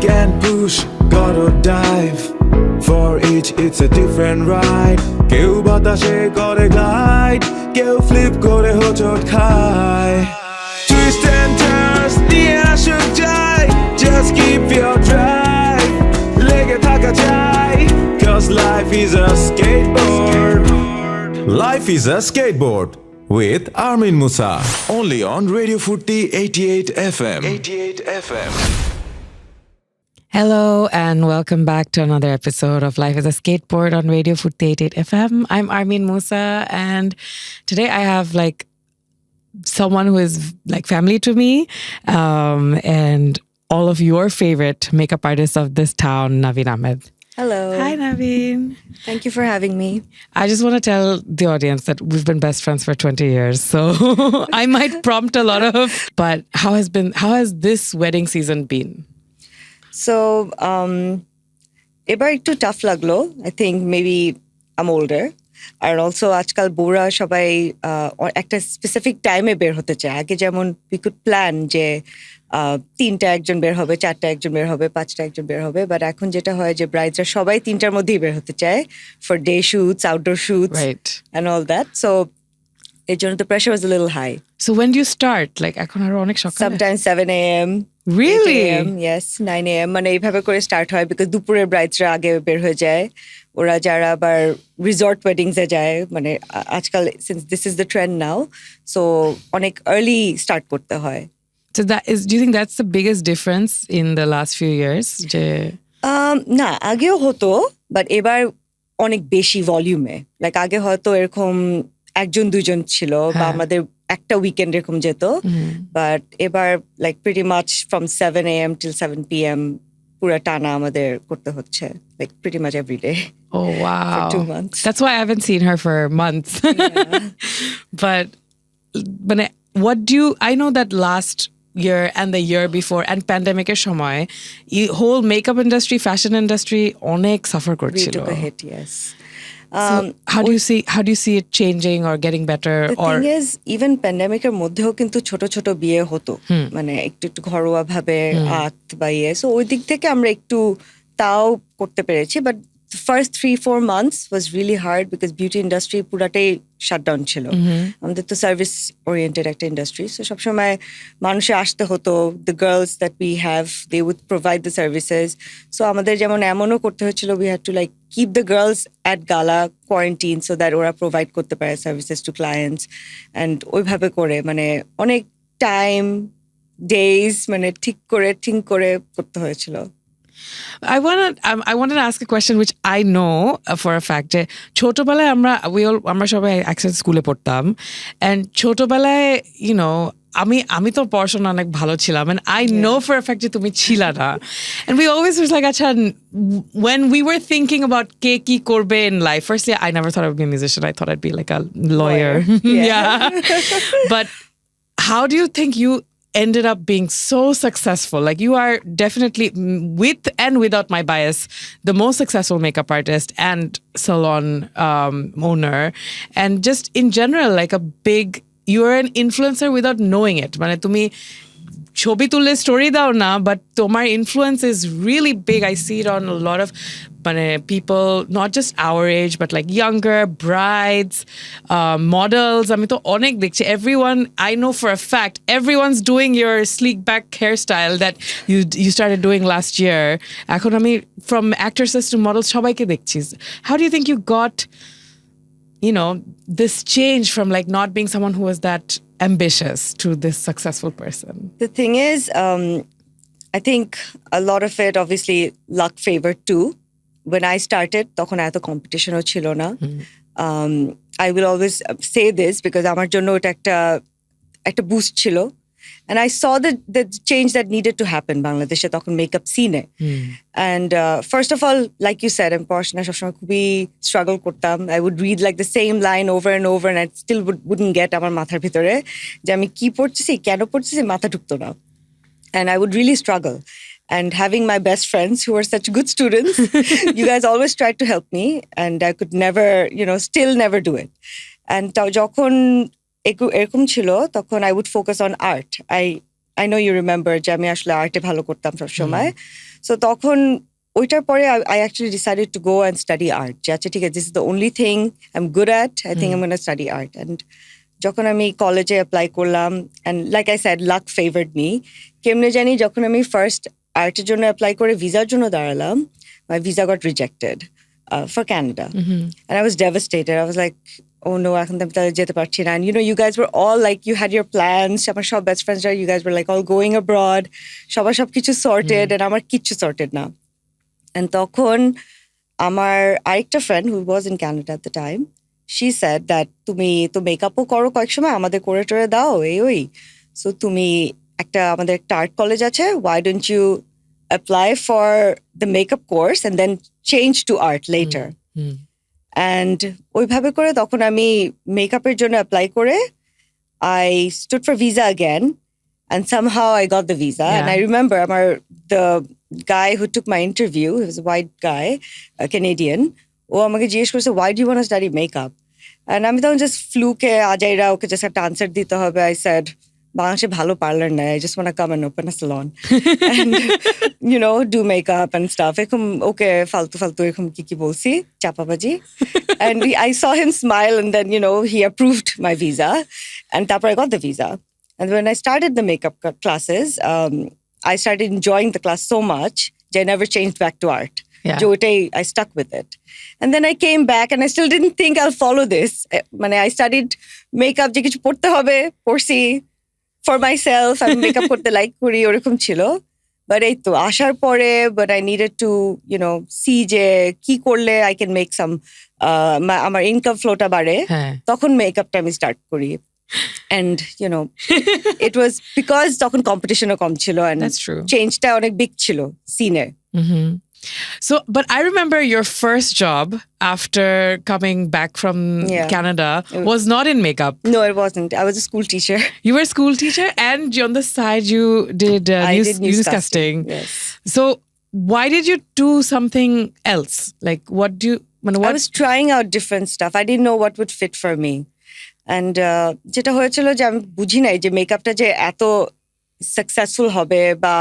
kick and push, gotta dive. For each it's a different ride. কেউ বাতাসে করে glide, কেউ flip করে হোঁচট খায়. Twist and turns নিয়ে আসুক যায়, just keep your drive. লেগে থাকা চাই, 'cause life is a skateboard. Life is a skateboard with Armeen Musa, only on Radio Foorti 88 FM. 88 FM. Hello and welcome back to another episode of Life as a Skateboard on Radio Foorti 88 FM. I'm Armeen Musa, and today I have someone who is like family to me, and all of your favorite makeup artists of this town, Navin Ahmed. Hello. Hi, Navin. Thank you for having me. I just want to tell the audience that we've been best friends for 20 years, so I might prompt a lot of. But how has this wedding season been? So, এবার একটু tough লাগলো. I think maybe I'm older. R also আজকাল বউরা সবাই একটা specific টাইমে বের হতে চায়। আগে যেমন we could plan যে 3টা একজন বের হবে, 4টা একজন বের হবে, 5টা একজন বের হবে, বাট এখন যেটা হয় যে ব্রাইডসরা সবাই 3টার মধ্যেই বের হতে চায় for day shoots, outdoor shoots, right, and all that. So এর জন্য the pressure was a little high. So when do you start? Like এখন আরো অনেক সকালে? Sometimes 7 a.m. Really? 8 a.m. Yes, 9 a.m. মানে এইভাবে করে স্টার্ট হয় বিকজ দুপুরের ব্রাইডসরা আগে বের হয়ে যায়। ওরা যারা আবার রিসর্ট ওয়েডিংসে যায়, মানে আজকাল since this is the trend now, so অনেক early স্টার্ট করতে হয়। So do you think that's the biggest difference in the last few years? না, আগেও হতো, বাট এবার অনেক বেশি ভলিউমে। লাইক আগে হয়তো এরকম একজন দুজন ছিল বা আমাদের একটা উইকেন্ড এরকম যেত, বাট এবার like pretty much from 7 a.m. till 7 p.m. পুরো টানা আমাদের করতে হচ্ছে, like pretty much every day. Oh wow. For 2 months. That's why I haven't seen her for months. Yeah. But I know that last year and the year before and pandemic এর সময় whole makeup industry, fashion industry অনেক suffer করছিল. We took a hit, yes. So how do you see it changing or getting better? The thing is, even pandemic-এর মধ্যেও কিন্তু ছোট ছোট বিয়ে হতো, মানে একটু একটু ঘরোয়া ভাবে আর্ট বা ইয়ে, সো ওই দিক থেকে আমরা একটু তাও করতে পেরেছি, but the first 3-4 months was really hard because beauty industry পুরাটাই শাটডাউন ছিল। আমাদের তো সার্ভিস ওরিয়েন্টেড একটা ইন্ডাস্ট্রি, সো সবসময় মানুষে আসতে হতো। the girls that we have, they would provide the services, so আমাদের যেমন এমনও করতে হচ্ছিল, we had to like keep the girls at gala quarantine so that ওরা প্রোভাইড করতে পারে সার্ভিসেস টু ক্লায়েন্টস, অ্যান্ড ওইভাবে করে মানে অনেক টাইম ডেজ মানে ঠিক করে করতে হয়েছিল। I wanted to ask a question which I know for a fact যে ছোটবেলায় আমরা সবাই একসাথে স্কুলে পড়তাম, and ছোটবেলায় আমি তো পড়াশোনা অনেক ভালো ছিলাম, and I know for a fact যে তুমি ছিলা না, and we always was like আচ্ছা when we were thinking about কে কি করবে in life, firstly I never thought I would be a musician, I thought I'd be like a lawyer. Yeah. But how do you think you ended up being so successful? Like you are definitely, with and without my bias, the most successful makeup artist and salon owner, and just in general like you are an influencer without knowing it. মানে তুমি ছবি তুললে story দাও না, but তোমার influence is really big. I see it on a lot of people, not just our age, but like younger brides, models. আমি তো অনেক দেখছি, everyone, I know for a fact, everyone's doing your sleek back hairstyle that you started doing last year. এখন আমি from actresses to models সবাইকে দেখছি. How do you think you got this change from like not being someone who was that ambitious to this successful person? The thing is, I think a lot of it obviously luck favored too. When I started, তখন এত কম্পিটিশনও ছিল না। I will always say this because আমার জন্য এটা একটা boost ছিল, and I saw the change that needed to happen Bangladesh তখন makeup scene. And first of all, like you said, আমি পড়াশোনা সবসময় খুবই স্ট্রাগল করতাম. I would read like the same line over and over, and I still wouldn't get আমার মাথার ভিতরে যে আমি কি পড়তেছি, কেন পড়তেছি, মাথা ঢুকতো না, and I would really struggle. And having my best friends who were such good students, you guys always tried to help me, and I could never, still never do it. And যখন এরকম ছিল তখন I would focus on art. I I know you remember যে আমি আসলে আর্টে ভালো করতাম সব সময় সো তখন ওইটার পরে I actually decided to go and study art যে আচ্ছা ঠিক আছে this is the only thing I'm good at I think I'm going to study art and যখন আমি কলেজে অ্যাপ্লাই করলাম and like I said luck favored me কেমনে জানি যখন আমি ফার্স্ট আর্টের জন্য অ্যাপ্লাই করে ভিসার জন্য দাঁড়ালাম my visa got rejected for Canada and I was devastated I was like oh no এখন তো আমি তাহলে যেতে পারছি না and you guys were all like you had your plans আমার সব best friends you guys were like all going abroad সবার সব কিছু sorted and আমার কিচ্ছু sorted না and তখন আমার আরেকটা friend who was in Canada at the time she said that তুমি তো মেকআপও করো কয়েক সময় আমাদের করে টরে দাও ওই সো তুমি আমাদের একটা আর্ট কলেজ আছে why don't you apply for the makeup course and then change to art later and ওইভাবে করে তখন আমি মেকআপের জন্য অ্যাপ্লাই করে I stood for visa again and somehow I got the visa and I remember the guy who took my interview he was a white guy a Canadian ও আমাকে জিজ্ঞেস করেছে why do you want to study makeup and আমি তখন just fluke আজাইরা ওকে just একটা answer দিতে হবে I said বাংলাদেশে ভালো পার্লার নাই I just want to come and open a salon and do makeup and stuff এরকম ওকে ফালতু এরকম কি বলছি চাপাবাজি and I saw him smile and then he approved my visa and তারপর I got the visa and when I started the makeup classes I started enjoying the class so much that I never changed back to art I stuck with it and then I came back and I still didn't think I'll follow this I studied makeup যে কিছু পড়তে হবে পড়ছি for myself আমি makeup করতে like করি ওরকম ছিল but এই তো আসার পরে but I needed to see যে কি করলে I can make some আমার ইনকাম ফ্লোটা বাড়ে তখন মেকআপটা আমি স্টার্ট করি and it was because তখন কম্পিটিশনও কম ছিল and চেঞ্জটা অনেক বিগ ছিল সিনে So, but I remember your first job after coming back from Canada was not in makeup. No, it wasn't. I was a school teacher. You were a school teacher and on the side you did newscasting. Yes. So, why did you do something else? Like, what do you... I was trying out different stuff. I didn't know what would fit for me. And যেটা হয়েছিল যে আমি বুঝি নাই যে মেকআপটা যে এত successful হবে বা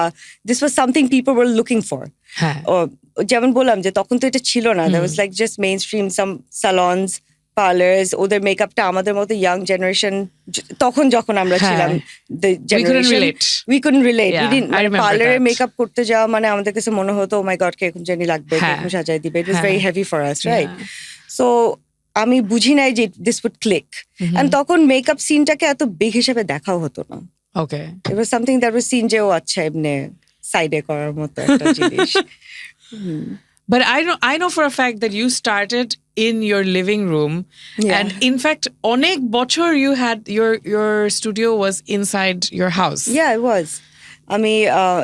this was something people were looking for যেমন বললাম যে তখন তো এটা ছিল না there was like just mainstream some salons parlors ওদের মেকআপটা আমাদের মতো young generation তখন যখন আমরা ছিলাম the generation we couldn't relate we didn't পার্লারে মেকআপ করতে যাওয়া আমাদের কাছে মনে হতো oh my god কে কোন জানি লাগবে কোন সাজাই দিবে it was very heavy for us right so আমি বুঝি নাই যে this would click and তখন মেকআপ সিনটাকে এত বিগ হিসেবে দেখাও হতো না Okay. It was something that was seen যে ও আচ্ছা এমনি সাইডে করার মতো একটা জিনিস But I know for a fact that you started in your living room and in fact অনেক বছর you had your studio was inside your house. Yeah, it was.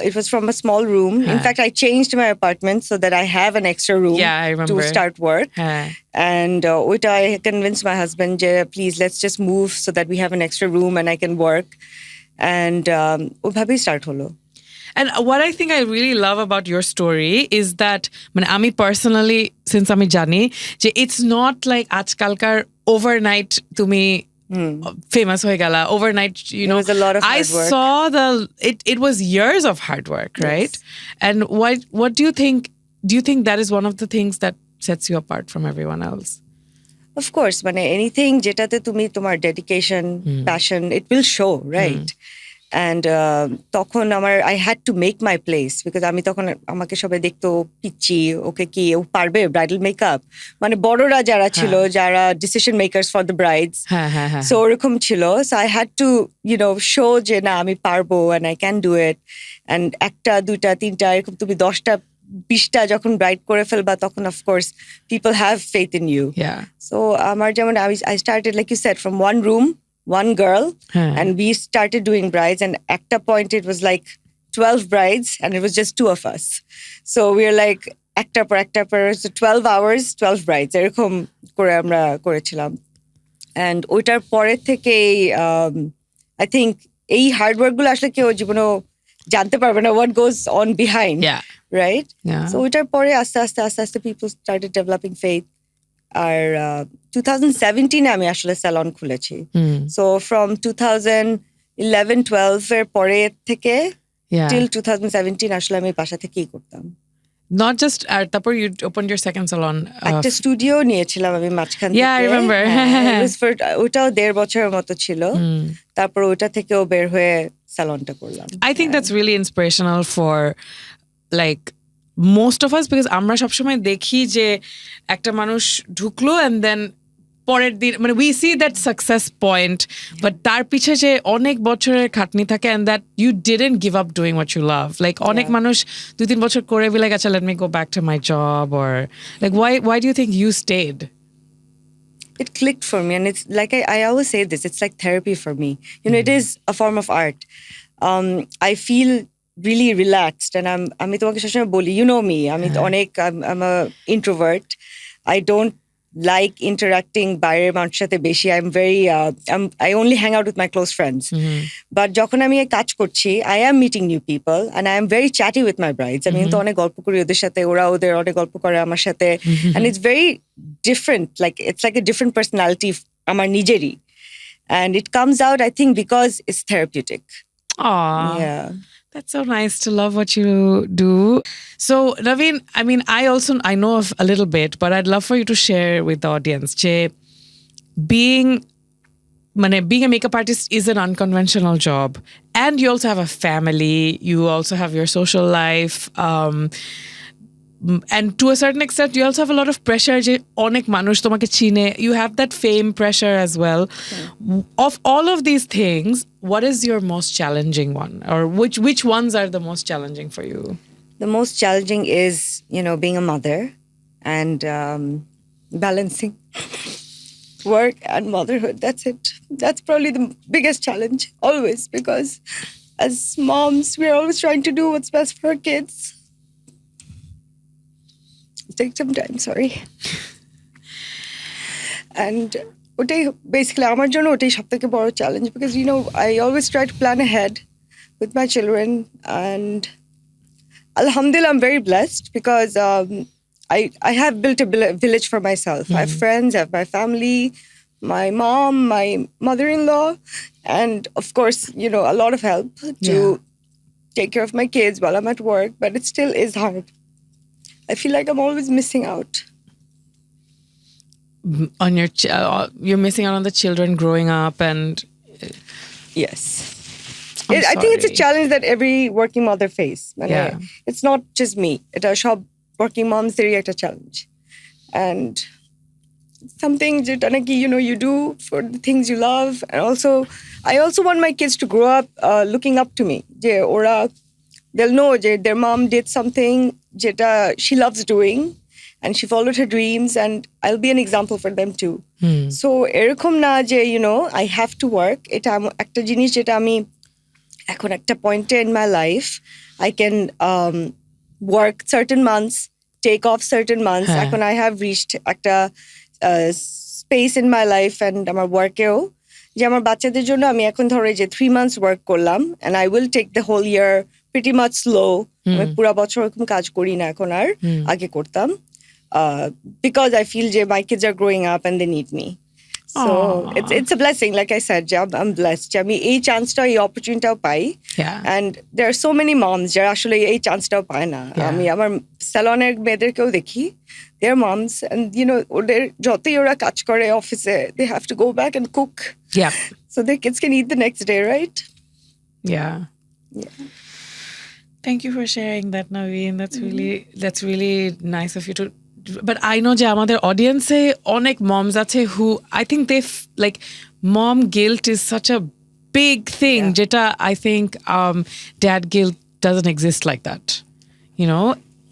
It was from a small room. In fact, I changed my apartment so that I have an extra room to start work. And I convinced my husband, please, let's just move so that we have an extra room and I can work. And ওইভাবেই start হলো And what I think I really love about your story is that আমি personally since আমি জানি যে it's not like আজকালকার overnight তুমি famous হয়ে গেলা overnight It was a lot of hard work. I saw it was years of hard work right and what do you think that is one of the things that sets you apart from everyone else? Of course, anything যেটাতে তুমি তোমার dedication, passion, it will show, right? And তখন I had to make my place because আমি তখন আমাকে সবাই দেখতো পিচ্চি ওকে কি ও পারবে ব্রাইডাল মেকআপ বড়রা যারা ছিল যারা decision makers for the brides so ওরকম ছিল so I had to show যে না আমি পারবো and I can do it and একটা দুইটা তিনটা এরকম তুমি 10টা 20টা যখন ব্রাইড করে ফেলবা তখন of course people have faith in you so আমার যেমন I started like you said from one room one girl and we started doing brides and at a point it was like 12 brides and it was just 2 of us so we were like একটা পর so 12 hours 12 brides এরকম করে আমরা করেছিলাম and ওইটার পরে থেকে I think এই হার্ড ওয়ার্ক গুলো আসলে কেউ জীবনে জানতে পারবে না what goes on behind right so ওইটার পরে আস্তে people started developing faith আর 2017 আমি আসলে salon খুলেছি so from 2017 11-12 এর পরে থেকে Yeah. till 2017 আসলে আমি বাসা থেকেই করতাম। Not just তারপর you opened your second salon. একটা স্টুডিও নিয়েছিলাম আমি মাঝখান থেকে। Yeah, I remember. ওটাও 1.5 বছরের মতো ছিল। তারপর ওটা থেকেও বের হয়ে সালনটা করলাম। I think that's really inspirational for like most of us, because আমরা সবসময় দেখি যে একটা মানুষ ঢুকলো and then পরের দিন মানে we see that success point, but তার পিছে যে অনেক বছরের খাটনি থাকে and that you didn't give up doing what you love. Like অনেক মানুষ 2-3 বছর করে be like আচ্ছা let me go back to my job, or like why do you think you stayed? It clicked for me, and it's like I always say this, it's like therapy for me. You know, it is a form of art. I feel really relaxed, and আমি তোমাকে সবসময় বলি, you know me, I'm a introvert. I don't like interacting বাইরের মানুষের সাথে বেশি. I only hang out with my close friends. But যখন আমি কাজ করছি, I am meeting new people, and I am very chatty with my brides. আমি তো অনেক গল্প করি ওদের সাথে, ওরা ওদের অনেক গল্প করে আমার সাথে, and it's very different. Like it's like a different personality আমার নিজেরই, and it comes out, I think, because it's therapeutic. Aww. Yeah. That's so nice to love what you do. So, Navin, I mean, I know of a little bit, but I'd love for you to share with the audience. Being a makeup artist is an unconventional job, and you also have a family. You also have your social life. And to a certain extent, you also have a lot of pressure. Onek manush tomake chine. You have that fame pressure as well. Of all of these things, what is your most challenging one, or which ones are the most challenging for you? The most challenging is, being a mother and balancing work and motherhood. That's it. That's probably the biggest challenge always, because as moms, we're always trying to do what's best for our kids. Take some time, sorry. And basically আমার জন্য ওটাই সবথেকে বড় challenge, because I always try to plan ahead with my children, and alhamdulillah I'm very blessed because I have built a village for myself. I have friends, I have my family, my mom, my mother-in-law, and of course a lot of help to take care of my kids while I'm at work, but it still is hard. I feel like I'm always missing out. On you're missing out on the children growing up, and yes. I think it's a challenge that every working mother face. It's not just me. It's a shop working moms, they're a challenge. And something that you do for the things you love. And also, I also want my kids to grow up looking up to me. They'll know that their mom did something that she loves doing, and she followed her dreams, and I'll be an example for them too. So এরকম না যে I have to work. এটা একটা জিনিস যেটা আমি এখন একটা পয়েন্টে in my life I can work certain months, take off certain months. এখন I have reached একটা space in my life and আমার workeও যে আমার বাচ্চাদের জন্য আমি এখন ধরে যে 3 months work করলাম, and I will take the whole year pretty much slow. আমি পুরো বছর এরকম কাজ করি না এখন আর, আগে করতাম, because I feel যে my kids are growing up and they need me. So it's a blessing, like I said, I'm blessed. আমি এই চান্সটা, এই অপরচুনিটিটাও পাই, and there are so many moms যারা আসলে এই চান্সটাও পায় না। আমি আমার স্যালনের মেয়েদেরকেও দেখি, they're moms, and ওদের যতই ওরা কাজ করে অফিসে, they have to go back and cook, so their kids can eat the next day, right? Yeah. Thank you for sharing that, Navin. That's really nice of you to. But I know যে আমাদের audience-এ অনেক moms আছে who I think like mom guilt is such a big thing. যেটা I think dad guilt doesn't exist like that.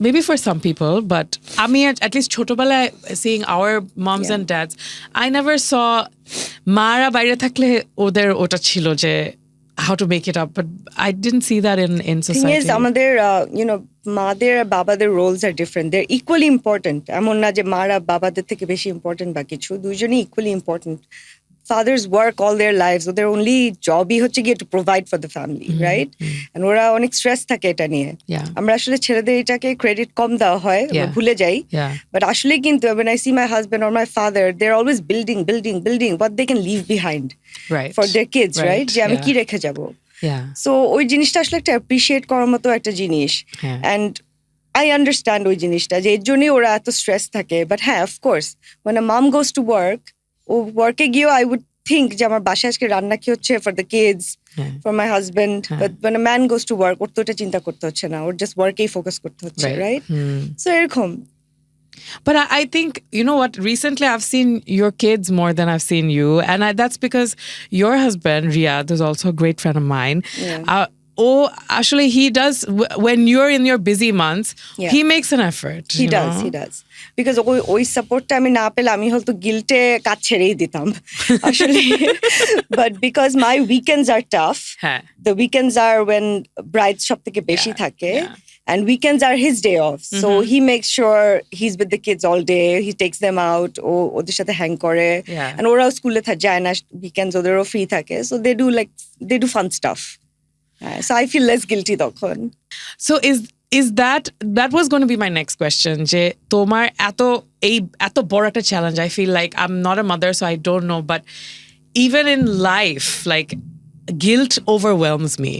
Maybe for some people, but আমি at least ছোটবেলায় seeing our moms and dads, I never saw মারা বাইরে থাকলে ওদের ওটা ছিল যে how to make it up, but I didn't see that in society. Thing is, আমাদের মাদের আর বাবাদের roles are different. They're equally important. এমন না যে মারা বাবাদের থেকে বেশি important বা কিছু, দুইজনই equally important. fathers work all their lives, so their only job hi hocche giye to provide for the family, right? And ora onek stress thake eta niye. Yeah. Amra ashole ছেলেদের এটাকে credit কম দেওয়া হয়, আমরা Yeah. ভুলে যাই। Yeah. But আসলে কিন্তু when I see my husband or my father, they're always building what they can leave behind Right. for their kids, right? যে আমি Yeah. কি রেখে যাব। Yeah. So ওই জিনিসটা আসলে একটা appreciate করার মতো একটা জিনিস। Yeah. And I understand ওই জিনিসটা যে এর জন্যই ওরা এত স্ট্রেস থাকে। But হ্যাঁ, of course, when a mom goes to work, ও ওয়ার্কে গিয়েও I would think যে আমার বাসায় আজকে রান্না কি হচ্ছে for the kids, for my husband. But when a man goes to work, ওর তো এটা চিন্তা করতে হচ্ছে না, ওর just workই ফোকাস করতে হচ্ছে, right? So এরকম। But I think, you know what, recently I've seen your kids more than I've seen you. And that's because your husband, Riyadh, is also a great friend of mine. Yeah. Actually, he does, when you're in your busy months, Yeah. he makes an effort. He you does, know? he does. Because ওই সাপোর্টটা আমি না পেলে আমি হয়তো গিল্টে কাজ ছেড়েই দিতাম আসলে। But because my weekends are tough, হ্যাঁ। the weekends are when brides সব থেকে বেশি থাকে, and weekends are his day off. So he makes sure he's with the kids all day, he takes them out, ওদের সাথে hang করে, Yeah. and ওরাও স্কুলে যায় না weekends, ওদেরও ফ্রি থাকে, so they do fun stuff. So I feel less guilty তখন। So is that was going to be my next question, যে তোমার এত বড় একটা challenge, I feel like I'm not a mother, so I don't know, but even in life, like guilt overwhelms me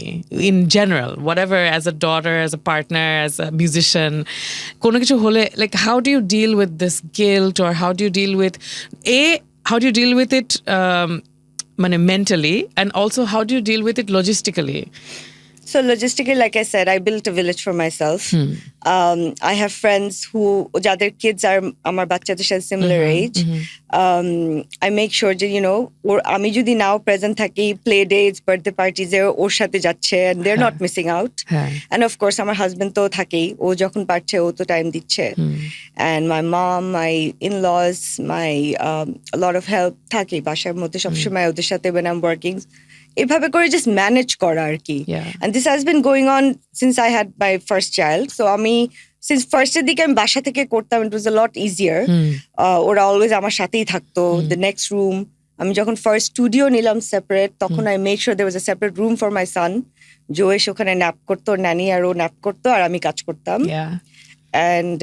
in general, whatever, as a daughter, as a partner, as a musician, কোনো কিছু হলে, like how do you deal with this guilt, or how do you deal with it মানে mentally, and also how do you deal with it logistically? So logistically, like I said, I built a village for myself. I have friends who যাদের kids are আমার বাচ্চাদের সাথে similar age. I make sure যে আমি যদি নাও present থাকি, play dates, birthday parties ওর সাথে যাচ্ছে, and they're not missing out. And of course আমার husband তো থাকেই, ও যখন পারছে ও তো time দিচ্ছে. And my mom, my in-laws, my a lot of help থাকে বাসার মধ্যে সবসময় ওদের সাথে when I'm working. এভাবে করে just manage করা আর কি। And this has been going on since I had my first child. So আমি since first দিকে আমি বাসা থেকে করতাম, it was a lot easier. ওরা always আমার সাথেই থাকতো, the next room. আমি যখন first studio নিলাম separate, তখন I made sure there was a separate room for my son. জো এসে ওখানে nap করতো, nanny আর ও nap করতো, আর আমি কাজ করতাম। And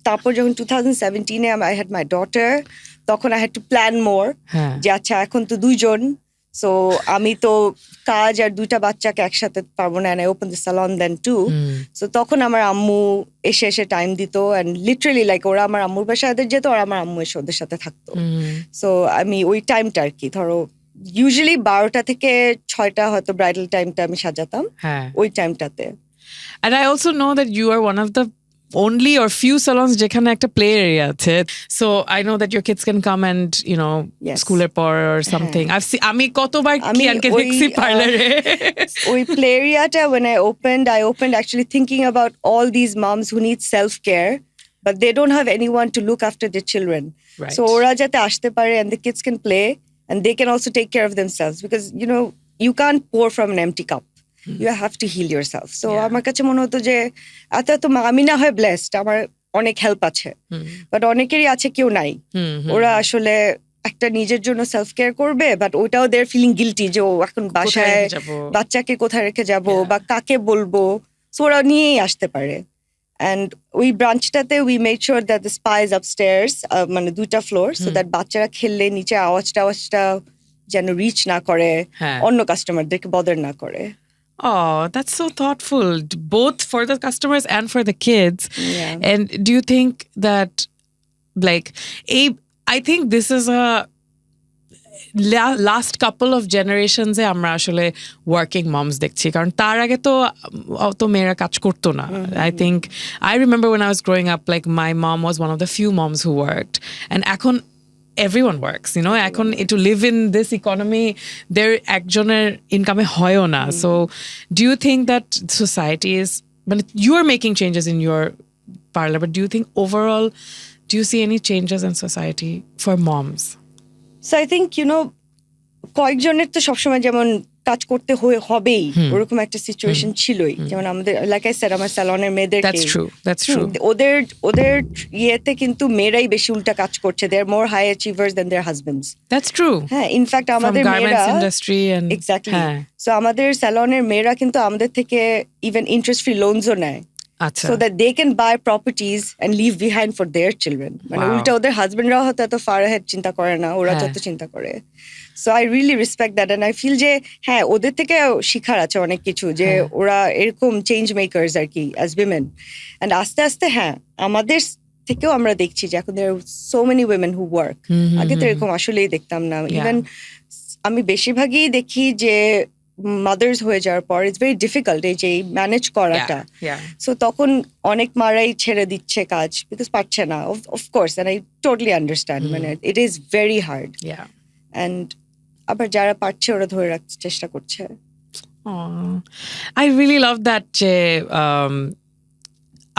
তারপর যখন 2017 I had my daughter, তখন I had to plan more. যে আচ্ছা এখন তো দুইজন, so আমি তো কাজ আর দুইটা বাচ্চাকে একসাথে পারবো না, and I opened the salon then too. So তখন আমার আম্মু এসে টাইম দিত, and literally like ওরা আমার আম্মুর বাসায় যেত আর আমার আম্মু এসে ওদের সাথে থাকতো। So আমি ওই টাইমটা আর কি ধরো usually 12টা থেকে 6টা হয়তো ব্রাইডাল টাইমটা আমি সাজাতাম ওই টাইমটাতে। And I also know that you are one of the only or few salons যেখানে একটা play area আছে, so I know that your kids can come and স্কুলের পর or something. I've seen, আমি কতবার কিয়ানকে দেখছি পার্লারে। ওই play areaটা when I opened actually thinking about all these moms who need self-care, but they don't have anyone to look after their children. Right. So ওরা যাতে আসতে পারে, and the kids can play, and they can also take care of themselves, because you can't pour from an empty cup. You have to heal yourself. So আমার কাছে মনে হতো যে এত আমি না হয় blessed, আমার অনেক হেল্প আছে, বাট অনেকেরই আছে কেউ নাই। ওরা আসলে একটা নিজের জন্য সেলফ কেয়ার করবে, বাট ওটাও দের ফিলিং গিলটি যে ও এখন বাসায় বাচ্চাকে কোথায় রেখে যাব বা কাকে বলবো, সো ওরা নিয়েই আসতে পারে। And ওই ব্রাঞ্চটাতে we made sure that the spa is upstairs, মানে 2টা ফ্লোর, so that বাচ্চারা খেললে নিচে আওয়াজটা যেন রিচ না করে, অন্য কাস্টমারদেরকে বদার না করে। Oh, that's so thoughtful, both for the customers and for the kids. And do you think that, like, I think this is a last couple of generations আমরা আসলে working moms দেখছি, কারণ তার আগে তো অত মেয়েরা কাজ করতো না। I remember when I was growing up, like my mom was one of the few moms who worked, and এখন everyone works, এখন to live in this economy, there একজনের ইনকামে হয়ও না। So do you think that society is, you are making changes in your parlor, but do you think overall, do you see any changes in society for moms? So I think, কয়েকজনের তো সবসময় যেমন কাজ করতে হবেই ওরকম একটা situation ছিলই। যেমন আমাদের লাইক আই সেড আমার স্যালনের মেয়েদের That's true. ওদের ইয়েতে কিন্তু মেয়েরাই বেশি উল্টা কাজ করছে। They are more high achievers than their husbands. That's true. হ্যাঁ, ইনফ্যাক্ট আমাদের From মেয়েরা garments industry and exactly, so আমাদের স্যালনের মেয়েরা কিন্তু আমাদের থেকে ইভেন ইন্টারেস্ট ফ্রি লোনসও নেয়, আচ্ছা, so that they can buy properties and leave behind for their children. মানে Wow. উল্টা ওদের হাজবেন্ডরাও হয়তো এত ফার হেড চিন্তা করে না, ওরা যত চিন্তা করে। So I really respect that and I feel যে হ্যাঁ ওদের থেকে শিখার আছে অনেক কিছু, যে ওরা এরকম চেঞ্জ মেকার্স আর কি অ্যাজ উইমেন। অ্যান্ড আস্তে আস্তে হ্যাঁ আমাদের থেকেও আমরা দেখছি যে এখন there are so many women who work. আগে তো এরকম আসলেই দেখতাম না। ইভেন আমি বেশিরভাগই দেখি যে মাদার্স হয়ে যাওয়ার পর ইটস ভেরি ডিফিকাল্ট এই যে ম্যানেজ করাটা। সো তখন অনেক মারাই ছেড়ে দিচ্ছে কাজ, বিকজ পারছে না। Of course, and I totally understand, মানে it is very hard. And আবার যারা পারছে ওরা ধরে রাখতে চেষ্টা করছে। I really love that যে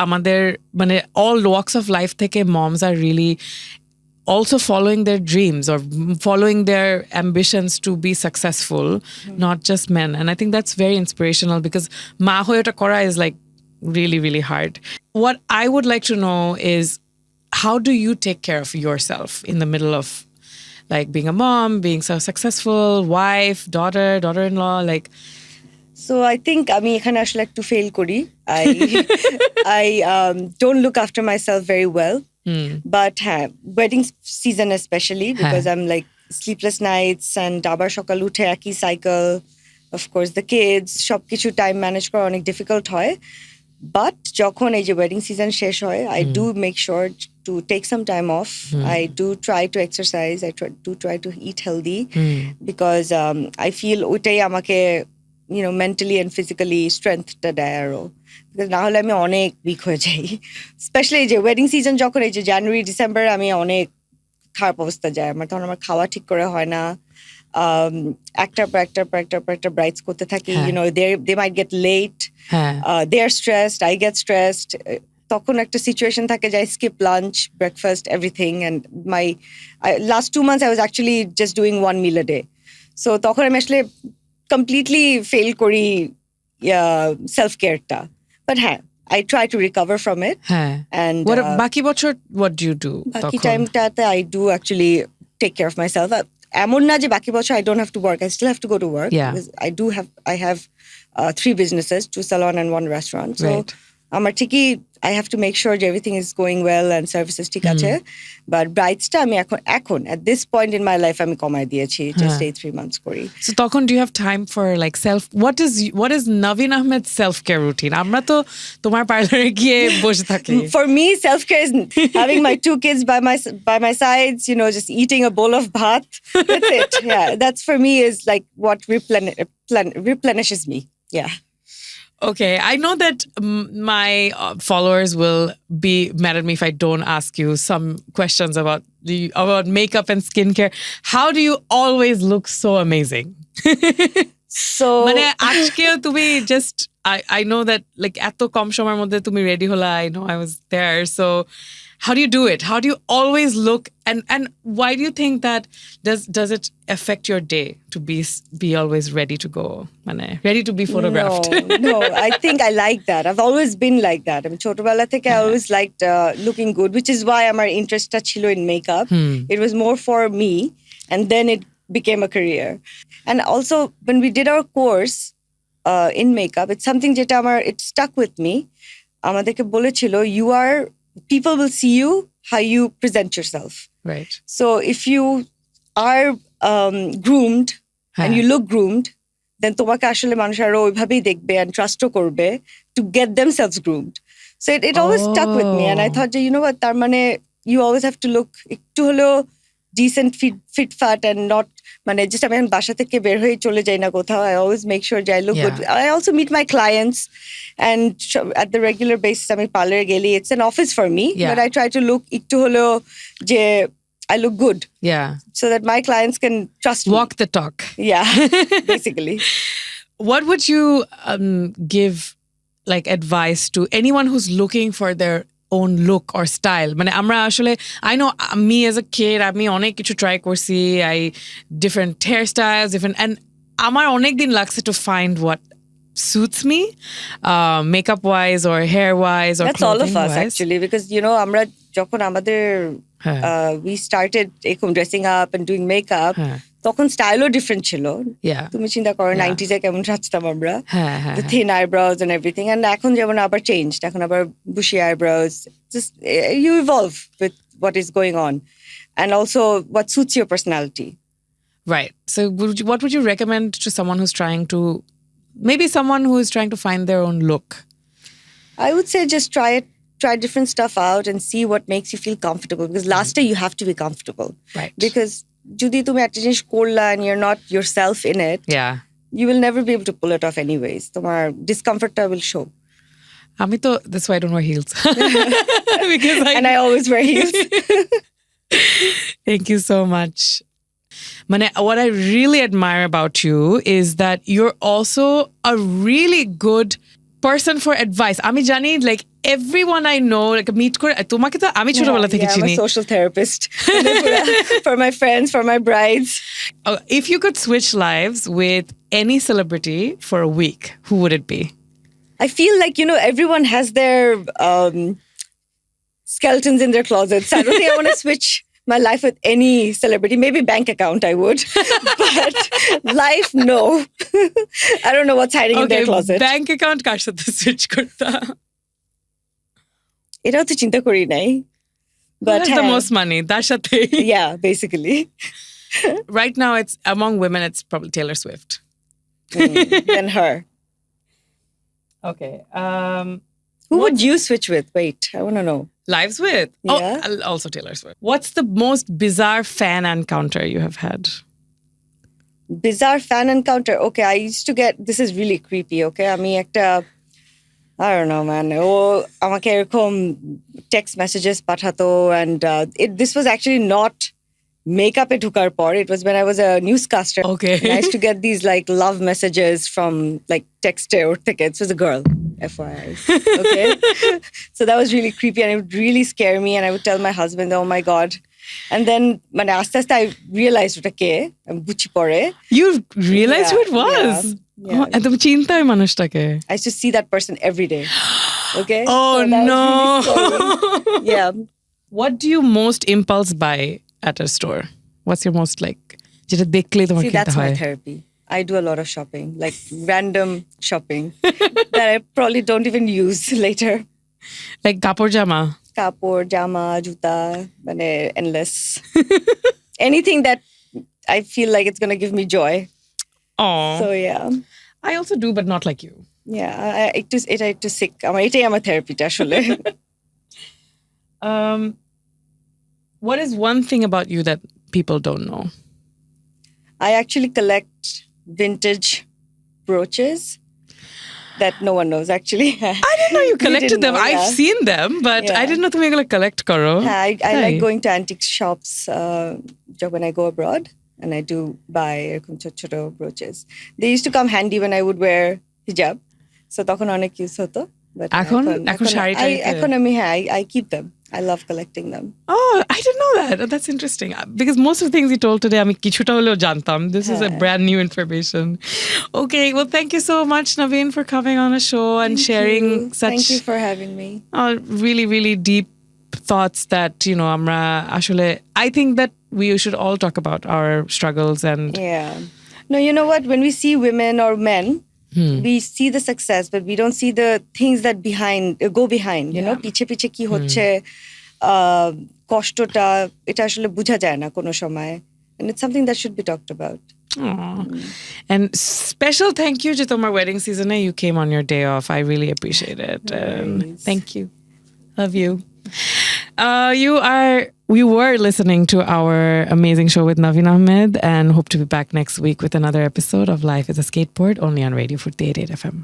আমাদের মানে all walks of life থেকে moms are really also following their dreams or following their ambitions to be successful, not just men. And I think that's very inspirational because ma hoye eta kora is like really, really hard. What I would like to know is, how do you take care of yourself in the middle of like being a mom, being so successful, wife, daughter-in-law, like? So I think আমি এখানে আসলে একটু fail করি। I don't look after myself very well. But wedding season especially, because I'm like sleepless nights and আবার সকাল উঠে একই cycle, of course the kids, সবকিছু টাইম ম্যানেজ করা অনেক ডিফিকাল্ট হয়। বাট যখন এই যে ওয়েডিং সিজন শেষ হয়, I do make sure to take some time off. I do try to exercise. I do try to eat healthy, because I feel ওইটাই আমাকে mentally and physically strength-টা দেয় আরো। না হলে আমি অনেক উইক হয়ে যাই, স্পেশালি এই যে ওয়েডিং সিজন যখন এই যে জানুয়ারি ডিসেম্বর আমি অনেক খারাপ অবস্থা যায় আমার, তখন আমার খাওয়া ঠিক করে হয় না। একটার পর একটা ব্রাইডস করতে থাকি, they might get late, they are stressed, I get stressed. তখন একটা সিচুয়েশন থাকে যে I skip lunch, breakfast, everything, and last 2 months I was actually just doing 1 meal a day. So তখন আমি আসলে completely fail kori self care ta, but I try to recover from it. And what baki bochor what do you do? Baki time ta I do actually take care of myself. Emon na je baki bochor I don't have to work, I still have to go to work, because I have 3 businesses, 2 salon and 1 restaurant. So amar thiki I have to make sure that everything is going well and services ঠিক আছে। But brides টা আমি এখন at this point in my life আমি কমাই দিয়েছি, just 3 months করি। So তখন do you have time for like what is Navin Ahmed's self-care routine? আমরা তো তোমার পার্লারে গিয়ে বসে থাকি। For me, self-care is having my 2 kids by my sides, just eating a bowl of bhat. That's it. Yeah, that's for me is like what replenishes me. Yeah. Okay, I know that my followers will be mad at me if I don't ask you some questions about makeup and skincare. How do you always look so amazing? So মানে আজকেও তুমি just I know that like এত কম সময়ের মধ্যে তুমি ready হলা, I know I was there. So how do you do it? How do you always look, and why do you think that does it affect your day to be always ready to go, ready to be photographed? No, I think I like that. I've always been like that. I mean, chotobela theke I always liked looking good, which is why আমার ইন্টারেস্টটা ছিল in makeup. It was more for me, and then it became a career. And also when we did our course in makeup, it's something যেটা it stuck with me. আমাদেরকে বলেছিল people will see you how you present yourself. Right. So if you are groomed and you look groomed, then তোমাকে আসলে মানুষ আরো ওইভাবেই দেখবে and trustও করবে to get themselves groomed. So it always stuck with me, and I thought, you know what, তার মানে you always have to look একটু হলেও decent, fit fat, and not just আমি বাসা থেকে বের হয়ে চলে যাই না কোথাও। I always make sure that I look good. I also meet my clients, and at the regular basis আমি parlor গেলি, it's an office for me, but I try to look একটু হলেও যে I look good, so that my clients can trust me. Walk the talk. Yeah. Basically. What would you give like advice to anyone who's looking for their own look or style? আমরা আসলে I know me as a kid আমি অনেক কিছু try করছি, different hairstyles, and আমার অনেক দিন লাগছে to find what suits me, makeup wise or hair wise or That's all of clothing us wise. actually, because আমরা যখন আমাদের we started এরকম dressing up and doing makeup, তখন স্টাইলও ডিফারেন্ট ছিল। তুমি চিন্তা করো 90s এ কেমন সাজতাম আমরা, the thin eyebrows and everything, and এখন যেমন আবার changed, এখন আবার bushy eyebrows, just you evolve with what is going on and also what suits your personality. Right. So what would you recommend to someone who's trying to, maybe someone who is trying to find their own look? I would say just try different stuff out and see what makes you feel comfortable, because last day you have to be comfortable. Right. Because যদি তুমি একটা জিনিস করলা and you're not yourself in it, you will never be able to pull it off anyways. তোমার discomfortটা will show. That's why I don't wear heels. Because and I always wear heels. Thank you so much. What I really admire about you is that you're also a really good person for advice. আমি জানি, like everyone I know, like meet করে তোমাকে তো আমি ছোটবেলা থেকে চিনি. I'm a social therapist for my friends, for my brides. If you could switch lives with any celebrity for a week, who would it be? I feel like, everyone has their skeletons in their closets. I don't think I want to switch my life with any celebrity. Maybe bank account I would, but life, no. I don't know what's hiding in their closet. Bank account কার সাথে switch করতা? এটাও তো চিন্তা করি নাই. But the most money, তার সাথে. Yeah, basically. Right now, it's among women, it's probably Taylor Swift. Then her. Okay. Who would you switch with? Wait, I want to know. Lives with? Yeah. Also Taylor Swift. What's the most bizarre fan encounter you have had? Bizarre fan encounter? Okay, I used to get, this is really creepy, okay? আমি একটা, I don't know, man. আমাকে এরকম text messages পাঠাতো, and this was actually not makeup ঢোকার পর. It was when I was a newscaster. Okay. And I used to get these like love messages from like texter or tickets. It was a girl, FYI. Okay. So that was really creepy, and it would really scare me, and I would tell my husband, oh my God. And then আস্তে আস্তে I realized ওটা কে, বুঝি পরে. You realized who it was? Yeah. And তুমি চিন্তা ওই মানুষটাকে? I used to see that person every day. Okay. Oh so that no. was really scary. Yeah. What do you most impulse buy at a store? What's your most like, যেটা দেখলেই তোমার কিনতে হয়? See, that's my therapy. I do a lot of shopping, like random shopping that I probably don't even use later. Like কাপড় জামা, juta, endless. Anything that I feel like it's going to give me joy. Oh. So yeah. I also do, but not like you. Yeah, এটা একটু sick. এটাই আমার therapy-টা আসলে. What is one thing about you that people don't know? I actually collect vintage brooches that no one knows actually. I didn't know you collected them. Know, I've seen them, but I didn't know তুমি এগুলো collect করো. I like going to antique shops when I go abroad, and I do buy এরকম ছোট ছোট brooches. They used to come handy when I would wear hijab. So তখন অনেক use হতো. But এখন শাড়ি এখন আমি I keep them. I love collecting them. Oh, I didn't know that. That's interesting. Because most of the things you told today, আমি কিছুটা হলেও জানতাম. This is a brand new information. Okay, well, thank you so much, Navin, for coming on a show and sharing such. Thank you for having me. Really, really deep thoughts that, আমরা আসলে, I think that we should all talk about our struggles and. Yeah. No, you know what? When we see women or men, we see the success, but we don't see the things that go behind, you know, পিছে পিছে কি হচ্ছে, কষ্টটা, এটা আসলে বোঝা যায় না কোনো সময়, and it's something that should be talked about. And special thank you to tomar wedding season. You came on your day off. I really appreciate it. Thank you. Love you. We were listening to our amazing show with Navin Ahmed, and hope to be back next week with another episode of Life is a Skateboard, only on Radio Foorti App.